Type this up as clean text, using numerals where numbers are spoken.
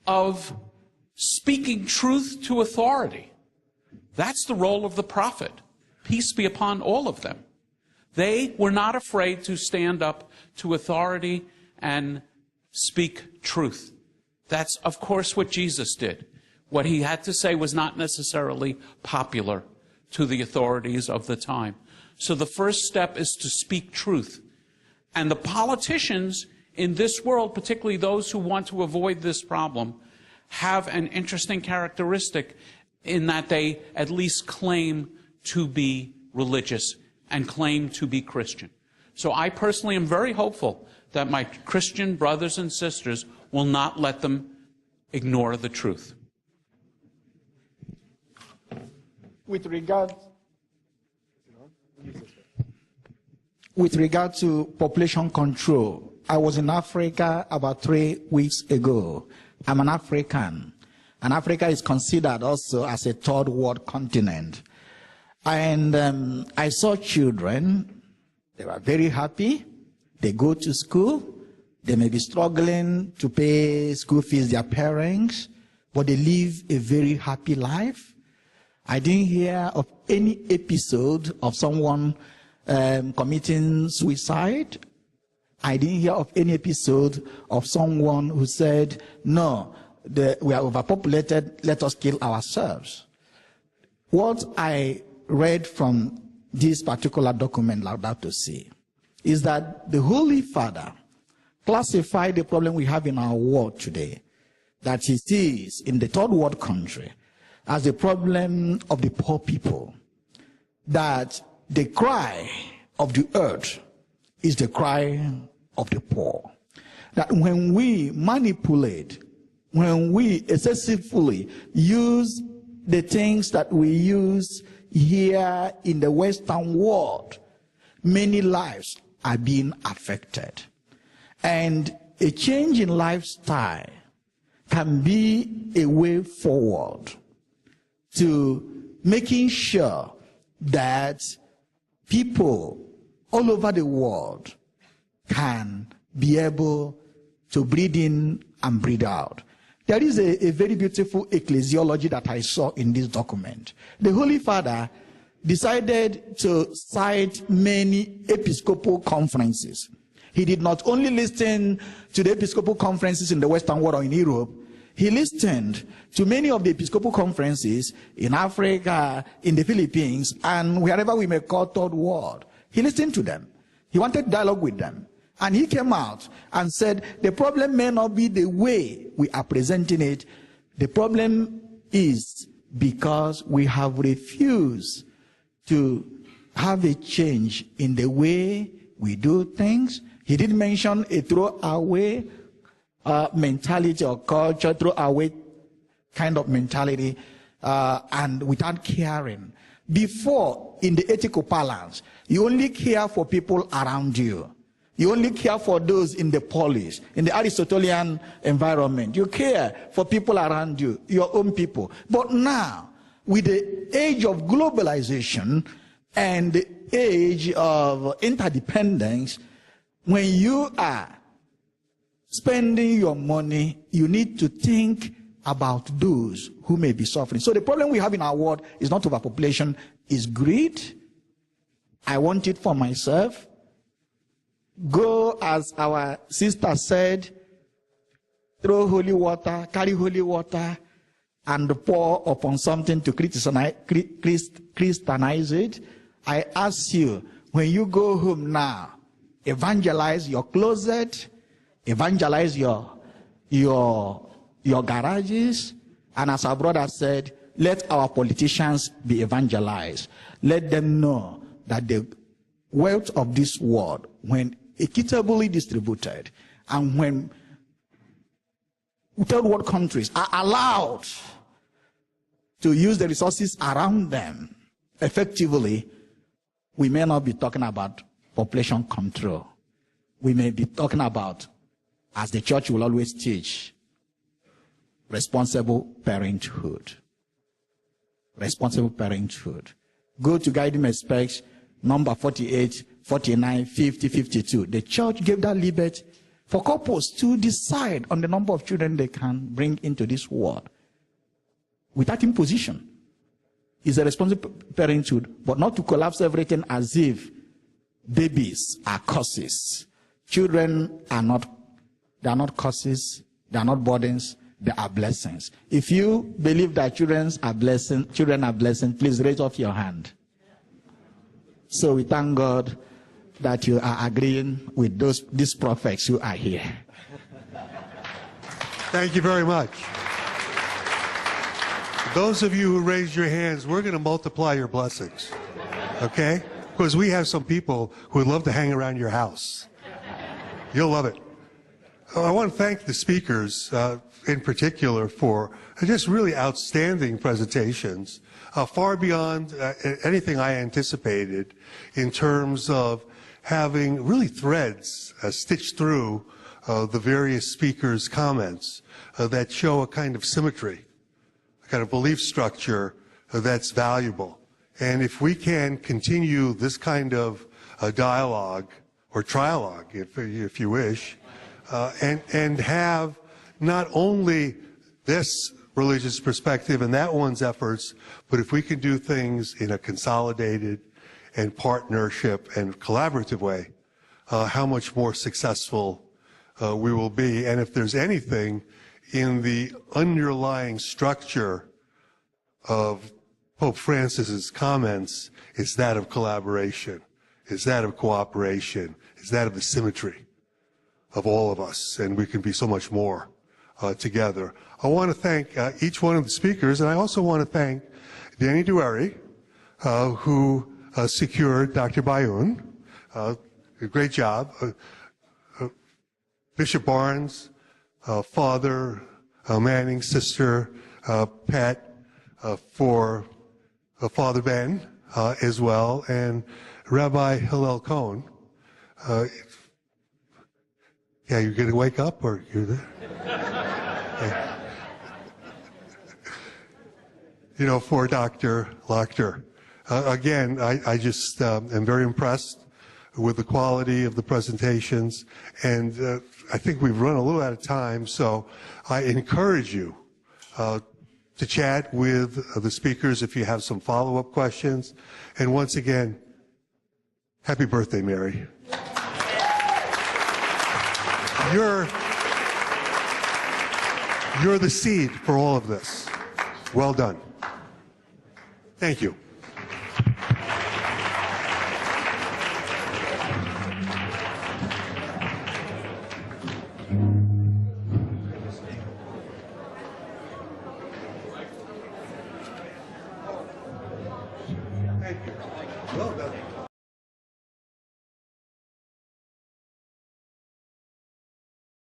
of speaking truth to authority. That's the role of the prophet. Peace be upon all of them. They were not afraid to stand up to authority and speak truth. That's, of course, what Jesus did. What he had to say was not necessarily popular to the authorities of the time. So the first step is to speak truth. And the politicians in this world, particularly those who want to avoid this problem, have an interesting characteristic in that they at least claim to be religious and claim to be Christian. So I personally am very hopeful that my Christian brothers and sisters will not let them ignore the truth. With regard to population control, I was in Africa about 3 weeks ago. I'm an African, and Africa is considered also as a third world continent. And I saw children. They were very happy. They go to school. They may be struggling to pay school fees, their parents, but they live a very happy life. I didn't hear of any episode of someone committing suicide. I didn't hear of any episode of someone who said, no, we are overpopulated, let us kill ourselves. What I read from this particular document, Laudato Si, is that the Holy Father classified the problem we have in our world today, that he sees in the third world country, as the problem of the poor people, that the cry of the earth is the cry of the poor. That when we manipulate, when we excessively use the things that we use here in the Western world, many lives are being affected. And a change in lifestyle can be a way forward to making sure that people all over the world can be able to breathe in and breathe out. There is a very beautiful ecclesiology that I saw in this document. The Holy Father decided to cite many episcopal conferences. He did not only listen to the episcopal conferences in the Western world or in Europe. He listened to many of the episcopal conferences in Africa, in the Philippines, and wherever we may call third world. He listened to them. He wanted dialogue with them. And he came out and said, the problem may not be the way we are presenting it. The problem is because we have refused to have a change in the way we do things. He did mention a throwaway mentality or culture, throwaway kind of mentality, and without caring. Before, in the ethical balance, you only care for people around you. You only care for those in the polis, in the Aristotelian environment. You care for people around you, your own people. But now, with the age of globalization and the age of interdependence, when you are spending your money, you need to think about those who may be suffering. So the problem we have in our world is not overpopulation, it's greed. I want it for myself. Go, as our sister said, throw holy water, carry holy water, and pour upon something to Christianize it. I ask you, when you go home now, evangelize your closet, evangelize your garages, and as our brother said, let our politicians be evangelized. Let them know that the wealth of this world, when equitably distributed, and when third world countries are allowed to use the resources around them effectively, we may not be talking about population control. We may be talking about, as the church will always teach, responsible parenthood. Responsible parenthood. Go to Guiding Aspects, number 48, 49, 50, 52. The church gave that liberty for couples to decide on the number of children they can bring into this world without imposition. It's a responsible parenthood, but not to collapse everything as if babies are curses. Children are not, they are not curses, they are not burdens, they are blessings. If you believe that children are blessings, please raise up your hand. So we thank God that you are agreeing with these prophets who are here. Thank you very much. Those of you who raised your hands, we're going to multiply your blessings, okay? Because we have some people who would love to hang around your house. You'll love it. I want to thank the speakers in particular for just really outstanding presentations, far beyond anything I anticipated in terms of having really threads stitched through the various speakers' comments that show a kind of symmetry, a kind of belief structure that's valuable. And if we can continue this kind of dialogue or trialogue, if you wish, and have not only this religious perspective and that one's efforts, but if we can do things in a consolidated and partnership and collaborative way, how much more successful we will be. And if there's anything in the underlying structure of Pope Francis's comments, it's that of collaboration, it's that of cooperation, it's that of the symmetry of all of us, and we can be so much more together. I want to thank each one of the speakers, and I also want to thank Danny Dueri, who secured Dr. Bayoun. Great job. Bishop Barnes, Father Manning, Sister Pat, for Father Ben as well, and Rabbi Hillel Cohen. Yeah, you're going to wake up, or you're there? Okay. You know, for Dr. Laudato. Again, I just am very impressed with the quality of the presentations, and I think we've run a little out of time, so I encourage you to chat with the speakers if you have some follow-up questions. And once again, happy birthday, Mary. You're the seed for all of this. Well done. Thank you. Thank you. Well done.